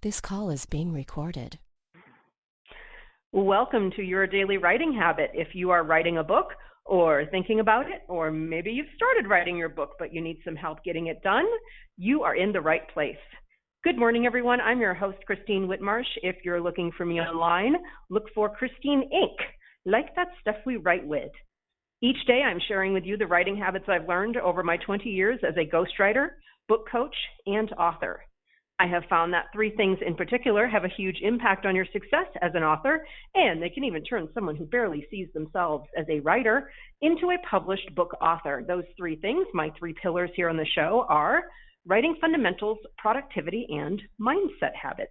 This call is being recorded. Welcome to Your Daily Writing Habit. If you are writing a book or thinking about it, or maybe you've started writing your book but you need some help getting it done, you are in the right place. Good morning, everyone. I'm your host, Christine Whitmarsh. If you're looking for me online, look for Christine Inc., like that stuff we write with. Each day, I'm sharing with you the writing habits I've learned over my 20 years as a ghostwriter, book coach, and author. I have found that three things in particular have a huge impact on your success as an author, and they can even turn someone who barely sees themselves as a writer into a published book author. Those three things, my three pillars here on the show, are writing fundamentals, productivity, and mindset habits.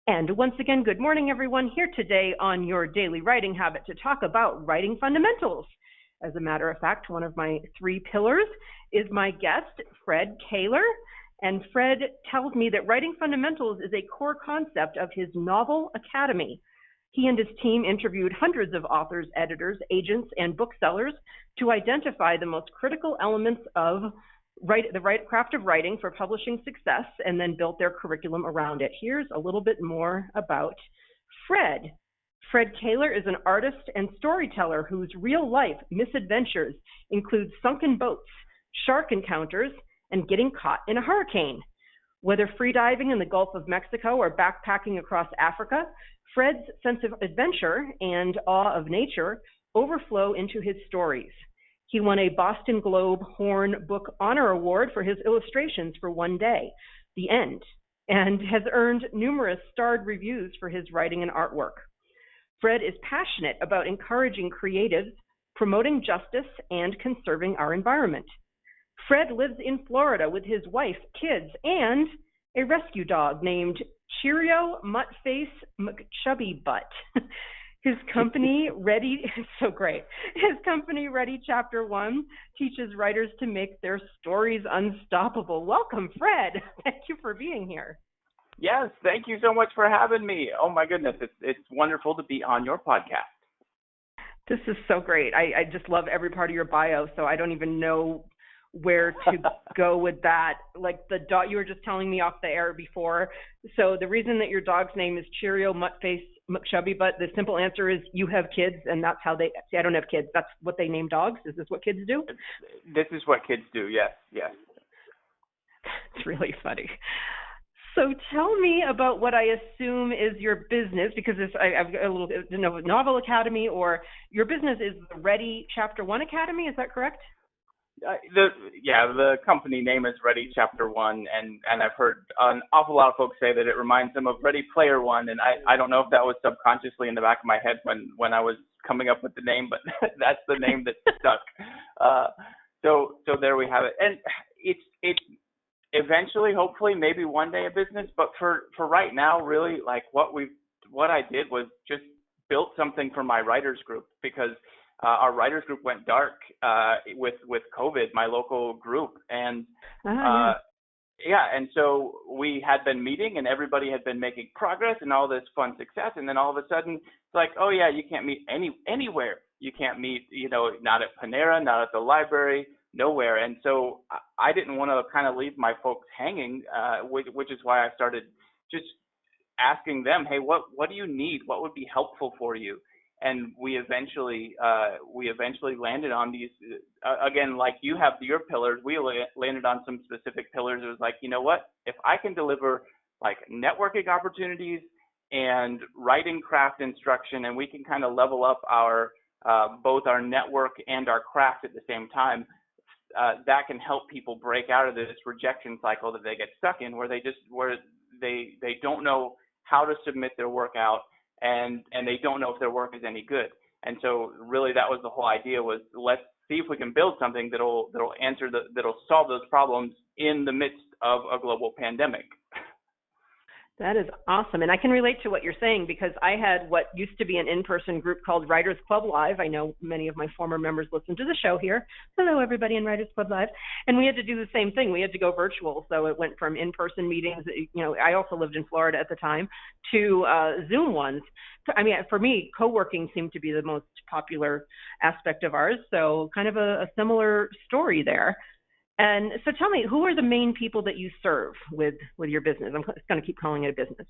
And once again, good morning, everyone. Here today on Your Daily Writing Habit to talk about writing fundamentals. As a matter of fact, one of my three pillars is my guest, Fred Kaler. And Fred tells me that writing fundamentals is a core concept of his Novel Academy. He and his team interviewed hundreds of authors, editors, agents, and booksellers to identify the most critical elements of the craft of writing for publishing success, and then built their curriculum around it. Here's a little bit more about Fred. Fred Kaler is an artist and storyteller whose real-life misadventures include sunken boats, shark encounters, and getting caught in a hurricane. Whether freediving in the Gulf of Mexico or backpacking across Africa, Fred's sense of adventure and awe of nature overflow into his stories. He won a Boston Globe Horn Book Honor Award for his illustrations for One Day, The End, and has earned numerous starred reviews for his writing and artwork. Fred is passionate about encouraging creatives, promoting justice, and conserving our environment. Fred lives in Florida with his wife, kids, and a rescue dog named Cheerio Muttface McChubbybutt. His company, so great. His company, Ready Chapter 1, teaches writers to make their stories unstoppable. Welcome, Fred. Thank you for being here. Yes, thank you so much for having me. Oh, my goodness. It's wonderful to be on your podcast. This is so great. I just love every part of your bio, so I don't even know where to go with that. Like the dog, you were just telling me off the air before. So the reason that your dog's name is Cheerio Muttface McChubbybutt, the simple answer is you have kids, and that's how they. See, I don't have kids. That's what they name dogs. Is this what kids do? This is what kids do. Yes. It's really funny. So tell me about what I assume is your business, because I've got a little bit Novel Academy, or your business is the Ready Chapter 1 Academy. Is that correct? The company name is Ready Chapter 1, and I've heard an awful lot of folks say that it reminds them of Ready Player One, and I don't know if that was subconsciously in the back of my head when I was coming up with the name, but that's the name that stuck. So there we have it, and it's eventually, hopefully, maybe one day a business, but for right now, really, like what I did was just built something for my writers group, because our writers group went dark with COVID, my local group, and and so we had been meeting and everybody had been making progress and all this fun success, and then all of a sudden it's like, oh yeah, you can't meet anywhere. You can't meet, not at Panera, not at the library, nowhere. And so I didn't want to kind of leave my folks hanging, which is why I started just asking them, hey, what do you need? What would be helpful for you? And we eventually landed on these, again, like you have your pillars, we landed on some specific pillars. It was like, you know what, if I can deliver like networking opportunities and writing craft instruction, and we can kind of level up our both our network and our craft at the same time, that can help people break out of this rejection cycle that they get stuck in, where they don't know how to submit their work out, and they don't know if their work is any good. And so really that was the whole idea, was let's see if we can build something that'll solve those problems in the midst of a global pandemic. That is awesome. And I can relate to what you're saying, because I had what used to be an in-person group called Writers Club Live. I know many of my former members listen to the show here. Hello, everybody in Writers Club Live. And we had to do the same thing. We had to go virtual. So it went from in-person meetings, I also lived in Florida at the time, to Zoom ones. I mean, for me, co-working seemed to be the most popular aspect of ours. So kind of a similar story there. And so tell me, who are the main people that you serve with your business? I'm going to keep calling it a business.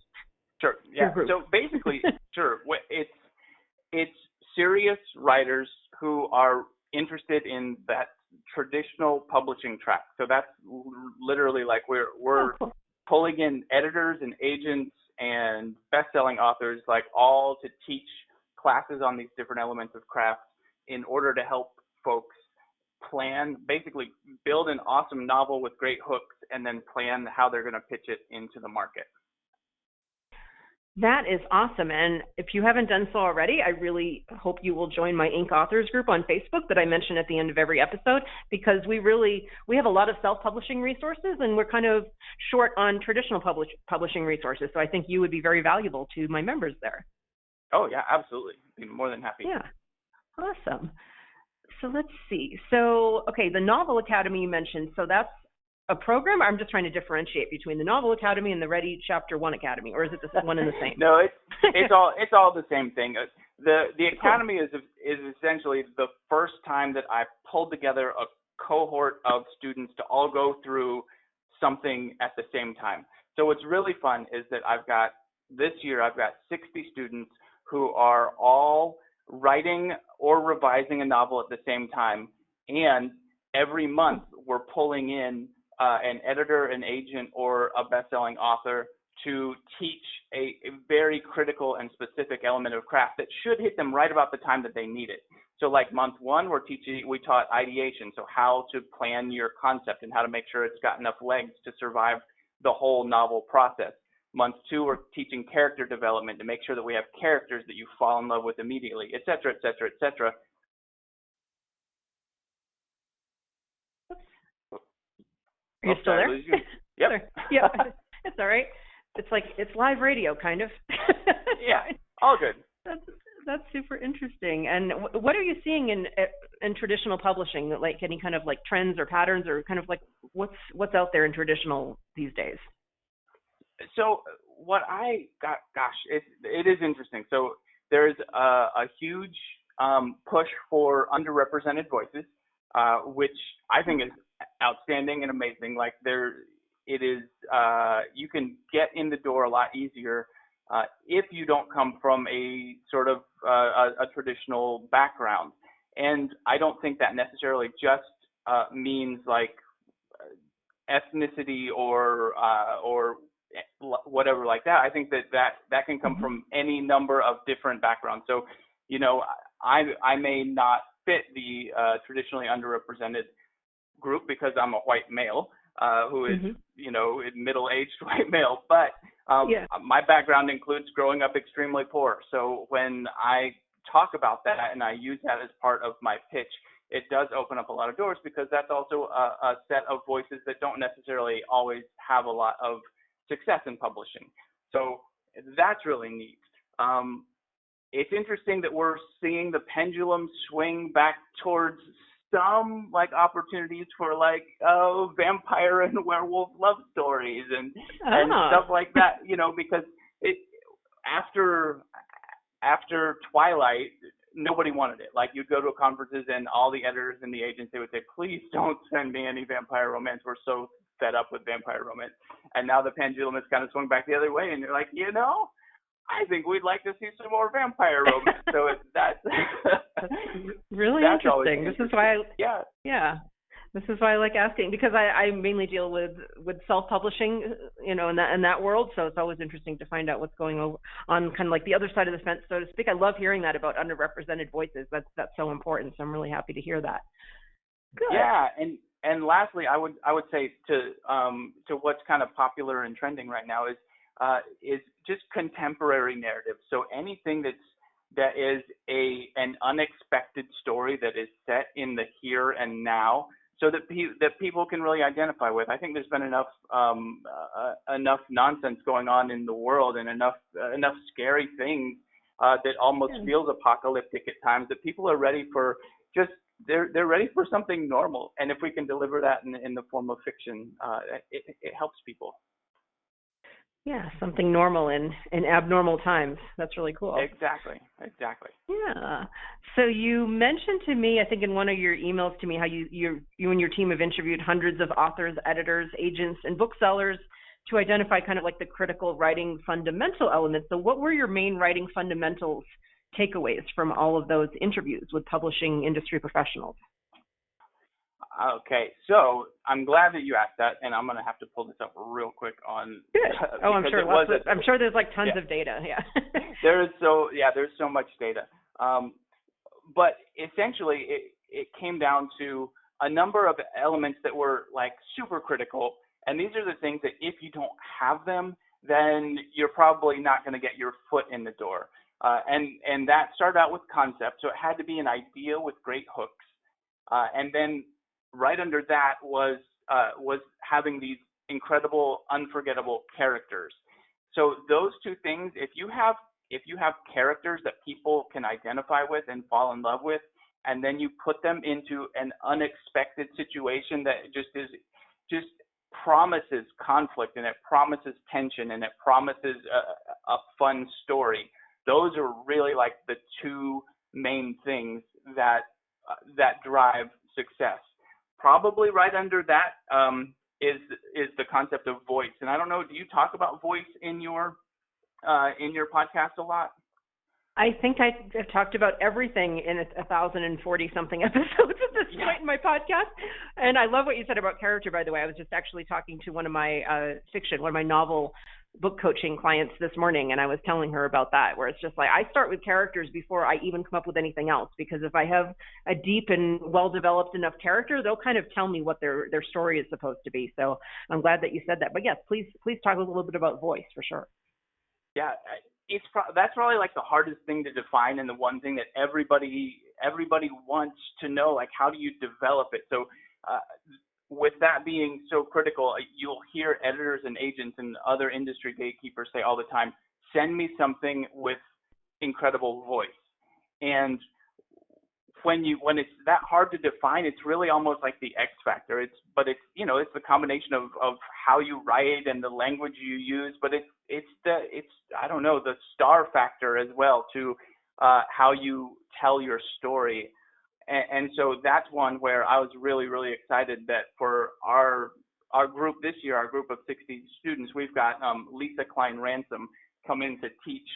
Sure. Yeah. So basically, sure. It's serious writers who are interested in that traditional publishing track. So that's literally like we're cool. pulling in editors and agents and best-selling authors, like all to teach classes on these different elements of craft in order to help folks plan, basically build an awesome novel with great hooks and then plan how they're going to pitch it into the market. That is awesome. And if you haven't done so already, I really hope you will join my Inc. Authors group on Facebook that I mention at the end of every episode, because we have a lot of self-publishing resources and we're kind of short on traditional publishing resources. So I think you would be very valuable to my members there. Oh, yeah, absolutely. Be more than happy. Yeah. Awesome. So let's see. So, okay, the Novel Academy you mentioned. So that's a program? I'm just trying to differentiate between the Novel Academy and the Ready Chapter 1 Academy, or is it the one and the same? No, it's all the same thing. The Academy is essentially the first time that I pulled together a cohort of students to all go through something at the same time. So what's really fun is that this year I've got 60 students who are all writing or revising a novel at the same time, and every month we're pulling in an editor, an agent, or a best-selling author to teach a very critical and specific element of craft that should hit them right about the time that they need it. So like month one, we taught ideation, so how to plan your concept and how to make sure it's got enough legs to survive the whole novel process. Month two, we're teaching character development to make sure that we have characters that you fall in love with immediately, et cetera, et cetera, et cetera. Are you still there? Yep. Yeah, it's all right. It's live radio, kind of. Yeah, all good. That's super interesting. And what are you seeing in traditional publishing? Like any kind of like trends or patterns, or kind of like what's out there in traditional these days? So what it is interesting. So there's a huge push for underrepresented voices, which I think is outstanding and amazing. Like you can get in the door a lot easier if you don't come from a sort of a traditional background. And I don't think that necessarily just means like ethnicity or whatever like that. I think that can come from any number of different backgrounds. So, I may not fit the traditionally underrepresented group because I'm a white male who is, middle-aged white male. But my background includes growing up extremely poor. So when I talk about that and I use that as part of my pitch, it does open up a lot of doors, because that's also a set of voices that don't necessarily always have a lot of success in publishing. So that's really neat. It's interesting that we're seeing the pendulum swing back towards some like opportunities for like vampire and werewolf love stories and stuff like that, because after Twilight, nobody wanted it. Like, you'd go to conferences and all the editors and the agents, they would say, please don't send me any vampire romance. We're so fed up with vampire romance. And now the pendulum has kind of swung back the other way, and you're like, I think we'd like to see some more vampire romance. So that's really that's interesting. This is why this is why I like asking, because I mainly deal with self-publishing, in that world. So it's always interesting to find out what's going on kind of like the other side of the fence, so to speak. I love hearing that about underrepresented voices. That's so important. So I'm really happy to hear that. Good. Yeah, and lastly, I would say to what's kind of popular and trending right now is just contemporary narrative. So anything that is an unexpected story that is set in the here and now, so that people can really identify with. I think there's been enough nonsense going on in the world, and enough scary things that almost feels apocalyptic at times, that people are ready for they're ready for something normal. And if we can deliver that in the form of fiction, it helps people. Yeah, something normal in abnormal times. That's really cool. Exactly. Yeah. So you mentioned to me, I think in one of your emails to me, how you and your team have interviewed hundreds of authors, editors, agents, and booksellers to identify kind of like the critical writing fundamental elements. So what were your main writing fundamentals takeaways from all of those interviews with publishing industry professionals? Okay, so I'm glad that you asked that, and I'm going to have to pull this up real quick on Good. Oh, I'm because sure it was I'm sure there's like tons yeah. of data. Yeah. There's so much data. But essentially it came down to a number of elements that were like super critical. And these are the things that if you don't have them, then you're probably not going to get your foot in the door. And that started out with concept. So it had to be an idea with great hooks. And then right under that was having these incredible, unforgettable characters. So those two things, if you have characters that people can identify with and fall in love with, and then you put them into an unexpected situation that just promises conflict, and it promises tension, and it promises a fun story. Those are really like the two main things that drive success. Probably right under that is the concept of voice. And I don't know, do you talk about voice in your podcast a lot? I think I've talked about everything in 1,040 something episodes at this point in my podcast. And I love what you said about character, by the way. I was just actually talking to one of my one of my novel book coaching clients this morning, and I was telling her about that, where it's just like I start with characters before I even come up with anything else, because if I have a deep and well-developed enough character, they'll kind of tell me what their story is supposed to be. So I'm glad that you said that. But yes, please talk a little bit about voice for sure. Yeah, that's probably like the hardest thing to define, and the one thing that everybody wants to know, like how do you develop it? So with that being so critical, you'll hear editors and agents and other industry gatekeepers say all the time, send me something with incredible voice. And when it's that hard to define, it's really almost like the X factor. It's the combination of how you write and the language you use, but it's I don't know, the star factor as well to how you tell your story. And so that's one where I was really, really excited that for our group this year, our group of 60 students, we've got Lisa Klein Ransom come in to teach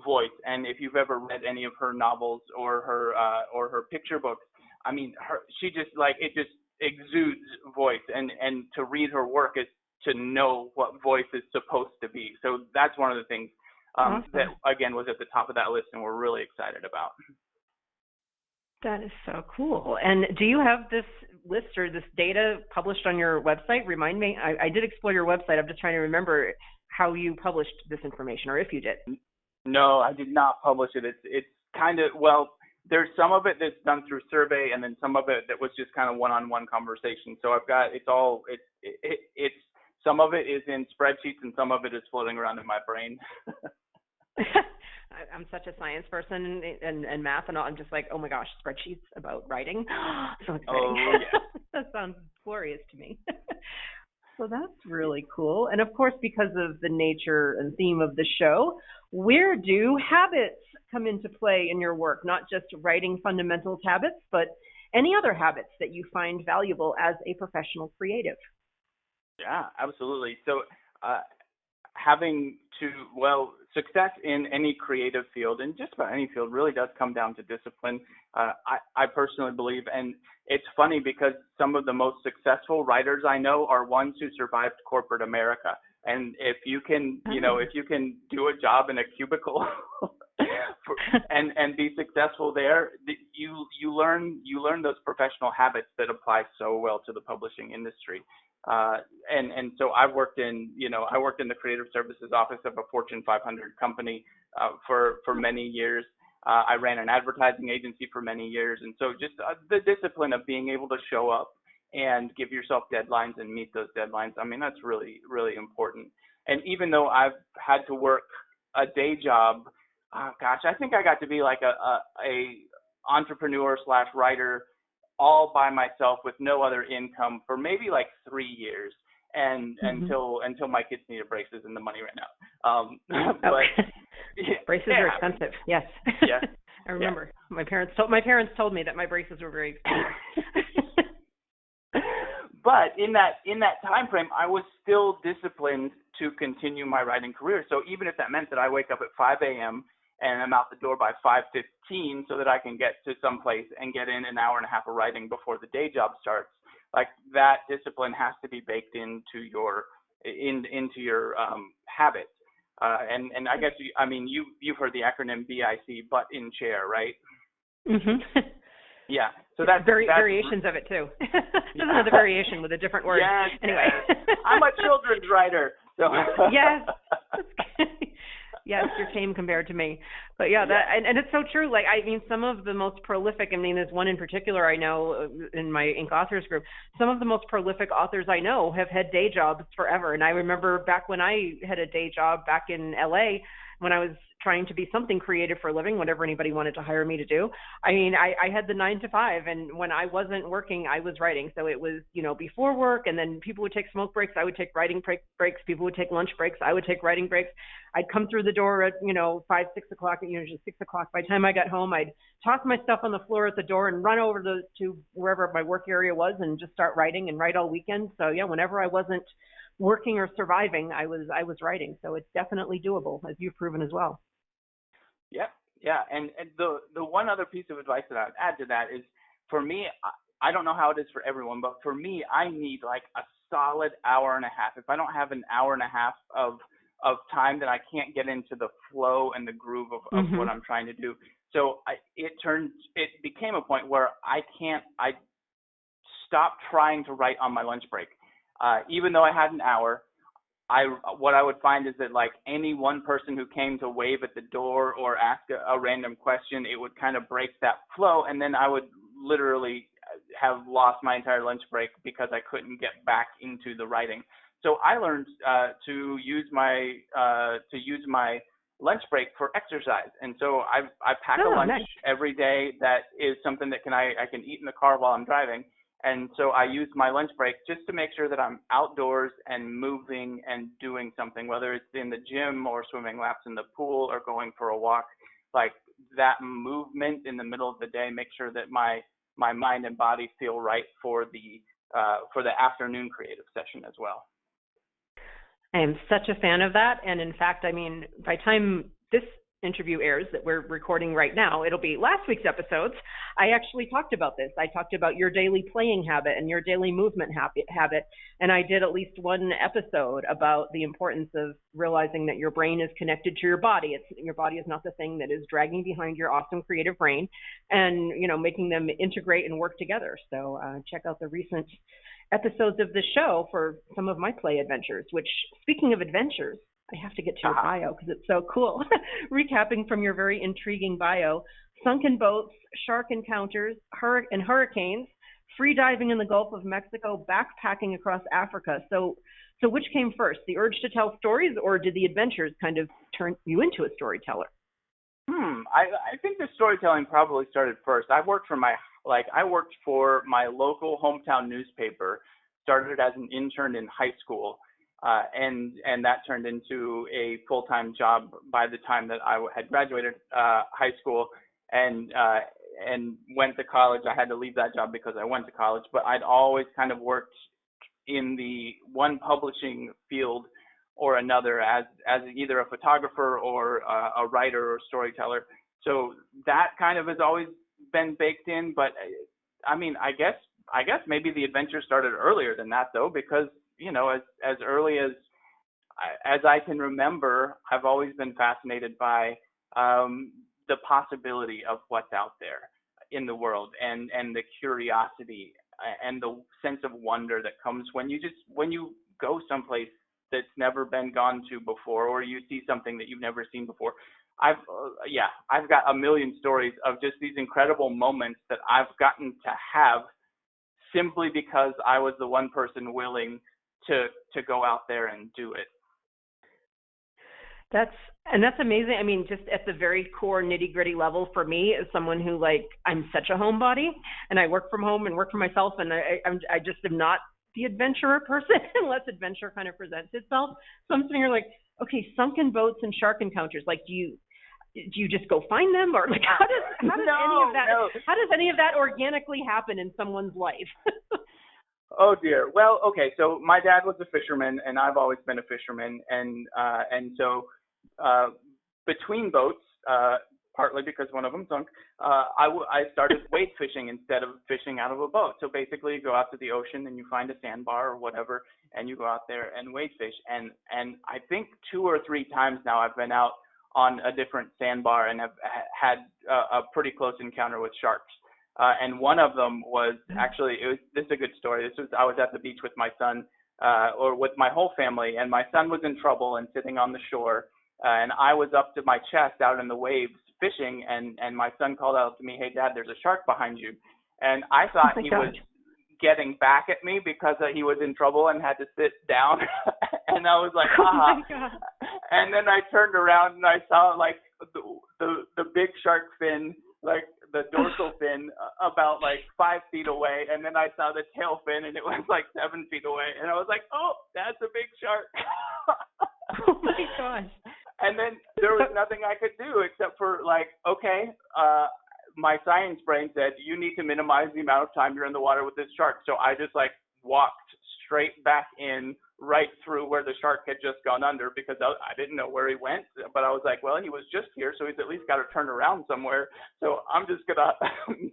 voice. And if you've ever read any of her novels or her picture books, I mean, she just like, it just exudes voice. And to read her work is to know what voice is supposed to be. So that's one of the things Awesome. that, again, was at the top of that list and we're really excited about. That is so cool. And do you have this list or this data published on your website? Remind me. I did explore your website. I'm just trying to remember how you published this information, or if you did. No, I did not publish it. It's kind of, well, there's some of it that's done through survey, and then some of it that was just kind of one-on-one conversation. So I've got, it's some of it is in spreadsheets and some of it is floating around in my brain. I'm such a science person and math and all. I'm just like, oh my gosh, spreadsheets about writing. So exciting. Oh, yeah. That sounds glorious to me. So that's really cool. And of course, because of the nature and theme of the show, where do habits come into play in your work? Not just writing fundamentals habits, but any other habits that you find valuable as a professional creative? Yeah, absolutely. So success in any creative field, and just about any field, really does come down to discipline. I personally believe, and it's funny because some of the most successful writers I know are ones who survived corporate America. And if you can, if you can do a job in a cubicle and be successful there, you learn those professional habits that apply so well to the publishing industry. And so I worked in the creative services office of a Fortune 500 company for many years. I ran an advertising agency for many years. And so just the discipline of being able to show up and give yourself deadlines and meet those deadlines, I mean, that's really, really important. And even though I've had to work a day job, I think I got to be like a entrepreneur / writer all by myself with no other income for maybe like 3 years, and until my kids needed braces and the money ran out. But braces are expensive. Yes. Yeah. I remember my parents told me that my braces were very expensive. But in that time frame, I was still disciplined to continue my writing career. So even if that meant that I wake up at 5 a.m. and I'm out the door by 5:15 so that I can get to some place and get in an hour and a half of writing before the day job starts, like that discipline has to be baked into your habit. And I guess you've heard the acronym BIC, butt in chair, right? Mm-hmm. Yeah. So that's variations of it too. Just another variation with a different word. Yes. Anyway. I'm a children's writer. So yes. Yes, you're tame compared to me. But yeah, and it's so true. Like, I mean, some of the most prolific, there's one in particular I know in my Ink Authors group, some of the most prolific authors I know have had day jobs forever. And I remember back when I had a day job back in LA, when I was trying to be something creative for a living, whatever anybody wanted to hire me to do. I had the 9 to 5, and when I wasn't working, I was writing. So it was, before work, and then people would take smoke breaks. I would take writing breaks. People would take lunch breaks. I would take writing breaks. I'd come through the door at, 5, 6 o'clock, usually 6 o'clock. By the time I got home, I'd toss my stuff on the floor at the door and run over to wherever my work area was and just start writing and write all weekend. So yeah, whenever I wasn't working or surviving, I was writing. So it's definitely doable, as you've proven as well. Yeah. And the one other piece of advice that I would add to that is, for me, I don't know how it is for everyone, but for me, I need like a solid hour and a half. If I don't have an hour and a half of time, then I can't get into the flow and the groove of what I'm trying to do. So it became a point where I stopped trying to write on my lunch break. Even though I had an hour, what I would find is that like any one person who came to wave at the door or ask a random question, it would kind of break that flow, and then I would literally have lost my entire lunch break because I couldn't get back into the writing. So I learned to use my lunch break for exercise, and so I pack a lunch every day that is something that I can eat in the car while I'm driving. And so I use my lunch break just to make sure that I'm outdoors and moving and doing something, whether it's in the gym or swimming laps in the pool or going for a walk. Like that movement in the middle of the day makes sure that my mind and body feel right for the afternoon creative session as well. I am such a fan of that. And in fact, by the time this interview airs that we're recording right now, it'll be last week's episodes. I actually talked about this. I talked about your daily playing habit and your daily movement habit. And I did at least one episode about the importance of realizing that your brain is connected to your body. Your body is not the thing that is dragging behind your awesome creative brain, and, making them integrate and work together. So check out the recent episodes of the show for some of my play adventures, which, speaking of adventures, I have to get to your bio because it's so cool. Recapping from your very intriguing bio: sunken boats, shark encounters, and hurricanes, free diving in the Gulf of Mexico, backpacking across Africa. So which came first, the urge to tell stories, or did the adventures kind of turn you into a storyteller? I think the storytelling probably started first. I worked for my local hometown newspaper. Started as an intern in high school. And that turned into a full-time job by the time that I had graduated high school and went to college. I had to leave that job because I went to college, but I'd always kind of worked in the one publishing field or another as either a photographer or a writer or storyteller. So that kind of has always been baked in. But I guess maybe the adventure started earlier than that, though, because as early as I can remember, I've always been fascinated by the possibility of what's out there in the world, and the curiosity and the sense of wonder that comes when you go someplace that's never been gone to before, or you see something that you've never seen before. I've got a million stories of just these incredible moments that I've gotten to have simply because I was the one person willing to go out there and do it. That's amazing. Just at the very core nitty gritty level for me, as someone who I'm such a homebody and I work from home and work for myself, and I just am not the adventurer person unless adventure kind of presents itself. So I'm sitting here okay, sunken boats and shark encounters. Like, do you just go find them, or like how does any of that organically happen in someone's life? Oh dear. Well, okay. So my dad was a fisherman, and I've always been a fisherman, and so uh, between boats, partly because one of them sunk, I started wade fishing instead of fishing out of a boat. So basically, you go out to the ocean and you find a sandbar or whatever, and you go out there and wade fish. And I think 2 or 3 times now I've been out on a different sandbar and have had a pretty close encounter with sharks. And one of them was actually, this is a good story. I was at the beach with my son, or with my whole family, and my son was in trouble and sitting on the shore, and I was up to my chest out in the waves fishing, and my son called out to me, "Hey Dad, there's a shark behind you." And I thought he was getting back at me because he was in trouble and had to sit down. And I was like, haha. And then I turned around and I saw like the big shark fin, like the dorsal fin, about like 5 feet away, and then I saw the tail fin and it was like 7 feet away, and I was like, oh, that's a big shark. Oh my gosh. And then there was nothing I could do except for like, okay, my science brain said, you need to minimize the amount of time you're in the water with this shark. So I just like walked straight back in, right through where the shark had just gone under, because I didn't know where he went. But I was like, well, he was just here, so he's at least got to turn around somewhere. So I'm just going to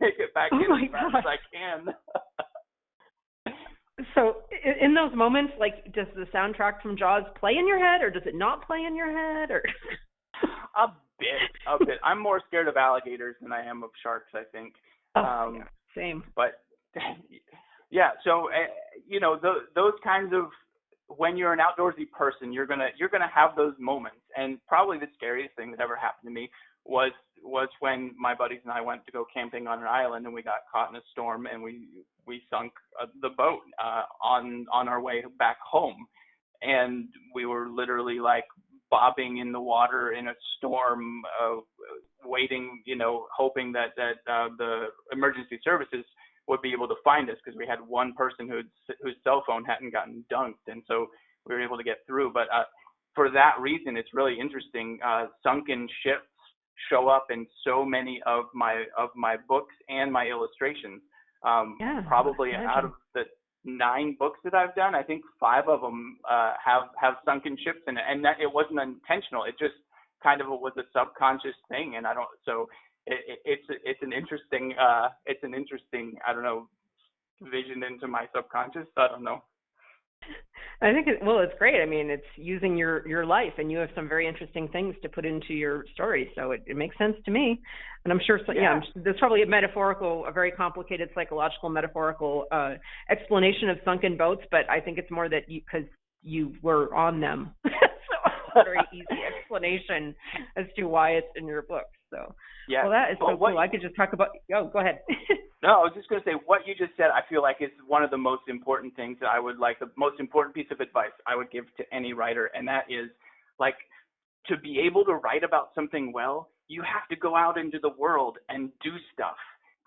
make it back in as fast as I can. So in those moments, like, does the soundtrack from Jaws play in your head, or does it not play in your head? Or A bit. I'm more scared of alligators than I am of sharks, I think. Yeah, same. But yeah, so those kinds of, when you're an outdoorsy person, you're gonna have those moments. And probably the scariest thing that ever happened to me was when my buddies and I went to go camping on an island, and we got caught in a storm, and we sunk the boat on our way back home, and we were literally like bobbing in the water in a storm, waiting, hoping that the emergency services would be able to find us, because we had one person whose cell phone hadn't gotten dunked, and so we were able to get through. But for that reason, it's really interesting. Sunken ships show up in so many of my books and my illustrations. Probably out of the 9 books that I've done, I think 5 of them have sunken ships in it, and that it wasn't intentional. It just kind of was a subconscious thing, and it's an interesting I don't know, vision into my subconscious. I don't know. I think it's great. I mean, it's using your life, and you have some very interesting things to put into your story, so it makes sense to me. And I'm sure, there's probably a very complicated psychological metaphorical explanation of sunken boats, but I think it's more that because you were on them. So a very easy explanation as to why it's in your book. So, yeah. Well, that is so cool. I could just talk about. Oh, go ahead. No, I was just going to say, what you just said, I feel like is one of the most important things that I would like, the most important piece of advice I would give to any writer, and that is, like, to be able to write about something well, you have to go out into the world and do stuff.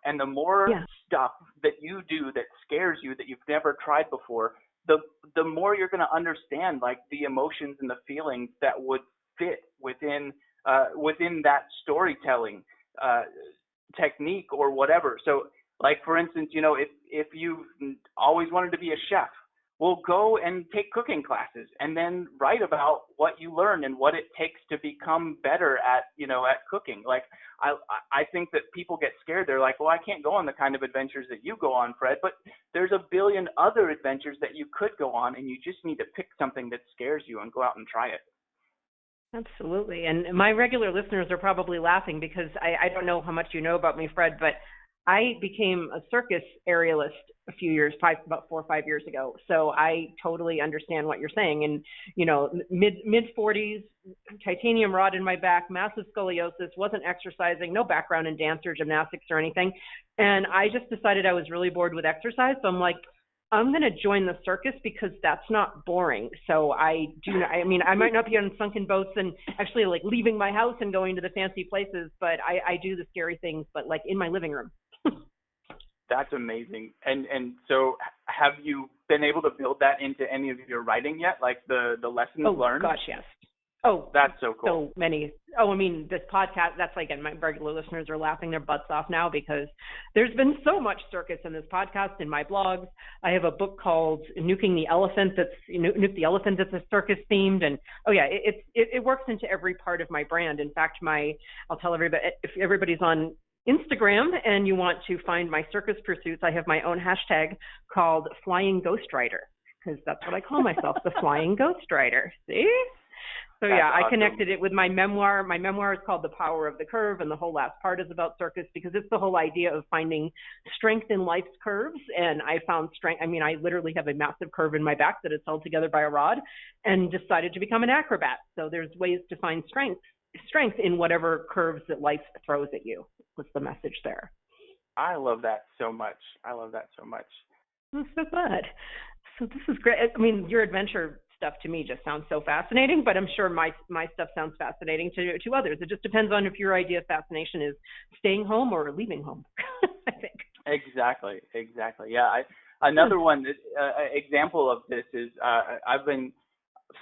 And the more stuff that you do that scares you, that you've never tried before, the more you're going to understand, like, the emotions and the feelings that would fit within that storytelling technique or whatever. So, like, for instance, if you've always wanted to be a chef, well, go and take cooking classes and then write about what you learn and what it takes to become better at cooking. Like, I think that people get scared. They're like, well, I can't go on the kind of adventures that you go on, Fred, but there's a billion other adventures that you could go on, and you just need to pick something that scares you and go out and try it. Absolutely. And my regular listeners are probably laughing because I don't know how much you know about me, Fred, but I became a circus aerialist about 4 or 5 years ago. So I totally understand what you're saying. And, mid 40s, titanium rod in my back, massive scoliosis, wasn't exercising, no background in dance or gymnastics or anything. And I just decided I was really bored with exercise. So I'm like, I'm going to join the circus because that's not boring. So I might not be on sunken boats and actually like leaving my house and going to the fancy places, but I do the scary things, but like in my living room. That's amazing. And so have you been able to build that into any of your writing yet? Like the lessons learned? Oh gosh, yes. Oh, That's so cool. so many. Oh, I mean, this podcast, that's like, and my regular listeners are laughing their butts off now because there's been so much circus in this podcast, in my blogs. I have a book called Nuking the Elephant Nuke the Elephant that's a circus themed. And oh yeah, it works into every part of my brand. In fact, I'll tell everybody, if everybody's on Instagram and you want to find my circus pursuits, I have my own hashtag called Flying Ghostwriter, because that's what I call myself, the Flying Ghostwriter. See? So That's yeah, awesome. I connected it with my memoir. My memoir is called The Power of the Curve, and the whole last part is about circus because it's the whole idea of finding strength in life's curves. And I found strength. I mean, I literally have a massive curve in my back that is held together by a rod, and decided to become an acrobat. So there's ways to find strength in whatever curves that life throws at you. Was the message there? I love that so much. That's so good. So this is great. I mean, your adventure stuff to me just sounds so fascinating, but I'm sure my stuff sounds fascinating to others. It just depends on if your idea of fascination is staying home or leaving home, I think. Exactly. Yeah. Another one, example of this is I've been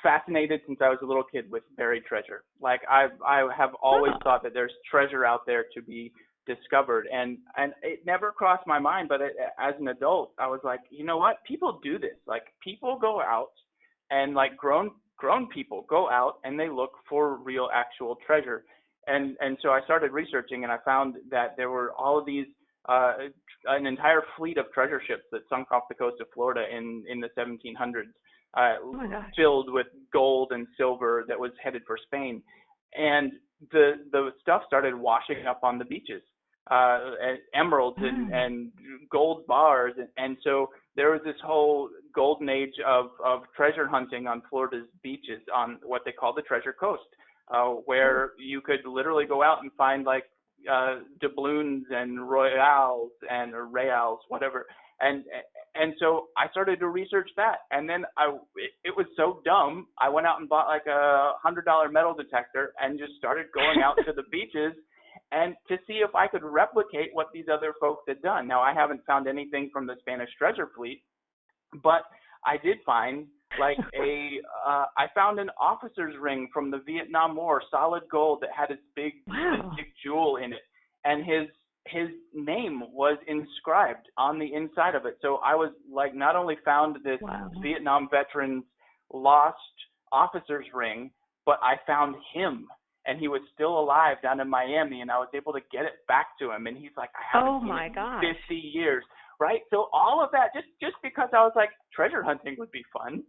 fascinated since I was a little kid with buried treasure. Like I have always thought that there's treasure out there to be discovered, and it never crossed my mind. But as an adult, I was like, you know what? People do this. Like people go out, and like grown people go out and they look for real, actual treasure. And so I started researching, and I found that there were all of these an entire fleet of treasure ships that sunk off the coast of Florida in the 1700s. Filled with gold and silver that was headed for Spain. And the stuff started washing up on the beaches, emeralds and gold bars. And so there was this whole golden age of treasure hunting on Florida's beaches on what they call the Treasure Coast, where you could literally go out and find like doubloons and royales and reals, whatever. And so I started to research that, and then it was so dumb. I went out and bought like a $100 metal detector and just started going out to the beaches and to see if I could replicate what these other folks had done. Now, I haven't found anything from the Spanish treasure fleet, but I did find like I found an officer's ring from the Vietnam War, solid gold that had this big jewel in it, and his name was inscribed on the inside of it. So I was like, not only found this Vietnam veteran's lost officer's ring, but I found him, and he was still alive down in Miami, and I was able to get it back to him. And he's like, I haven't seen it in 50 years, right? So all of that, just because I was like, treasure hunting would be fun.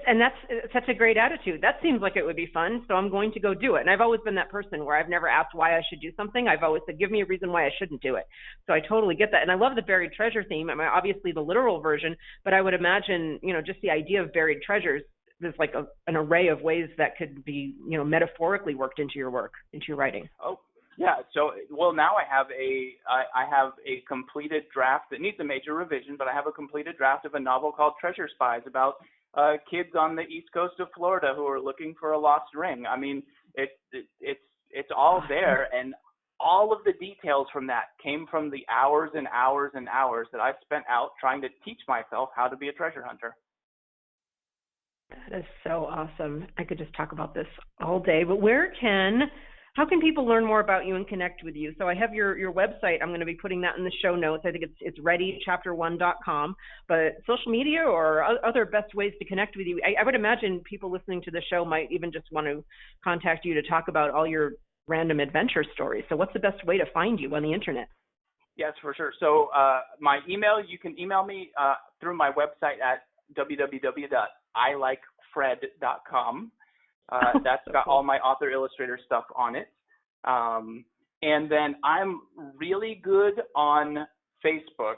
And that's such a great attitude. That seems like it would be fun, so I'm going to go do it. And I've always been that person where I've never asked why I should do something. I've always said, give me a reason why I shouldn't do it. So I totally get that. And I love the buried treasure theme. I mean, obviously the literal version, but I would imagine, just the idea of buried treasures, there's like an array of ways that could be, metaphorically worked into your work, into your writing. Oh, yeah. So, well, now I have a completed draft that needs a major revision, but I have a completed draft of a novel called Treasure Spies about kids on the east coast of Florida who are looking for a lost ring. I mean, it's all there, and all of the details from that came from the hours and hours and hours that I've spent out trying to teach myself how to be a treasure hunter. That is so awesome. I could just talk about this all day, but how can people learn more about you and connect with you? So I have your website. I'm going to be putting that in the show notes. I think it's readychapter1.com, but social media or other best ways to connect with you. I would imagine people listening to the show might even just want to contact you to talk about all your random adventure stories. So what's the best way to find you on the internet? Yes, for sure. So my email, you can email me through my website at www.ilikefred.com. That's got all my author illustrator stuff on it. And then I'm really good on Facebook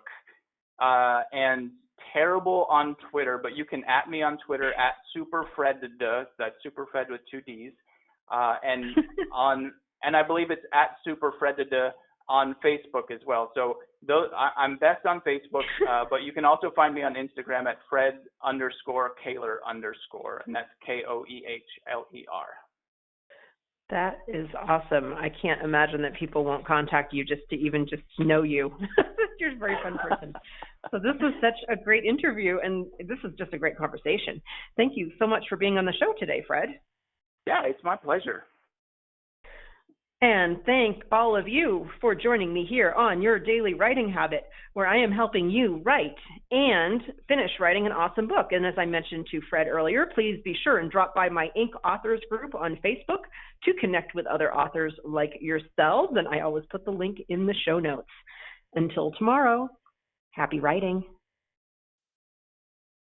and terrible on Twitter, but you can @ me on Twitter at superfredda. That's superfred with 2 Ds. And I believe it's at superfredda on Facebook as well. So I'm best on Facebook, but you can also find me on Instagram at Fred_Kahler_, and that's KOEHLER. That is awesome. I can't imagine that people won't contact you just to know you. You're a very fun person. So this was such a great interview, and this is just a great conversation. Thank you so much for being on the show today, Fred. Yeah, it's my pleasure. And thank all of you for joining me here on Your Daily Writing Habit, where I am helping you write and finish writing an awesome book. And as I mentioned to Fred earlier, please be sure and drop by my Inc. Authors group on Facebook to connect with other authors like yourselves. And I always put the link in the show notes. Until tomorrow, happy writing.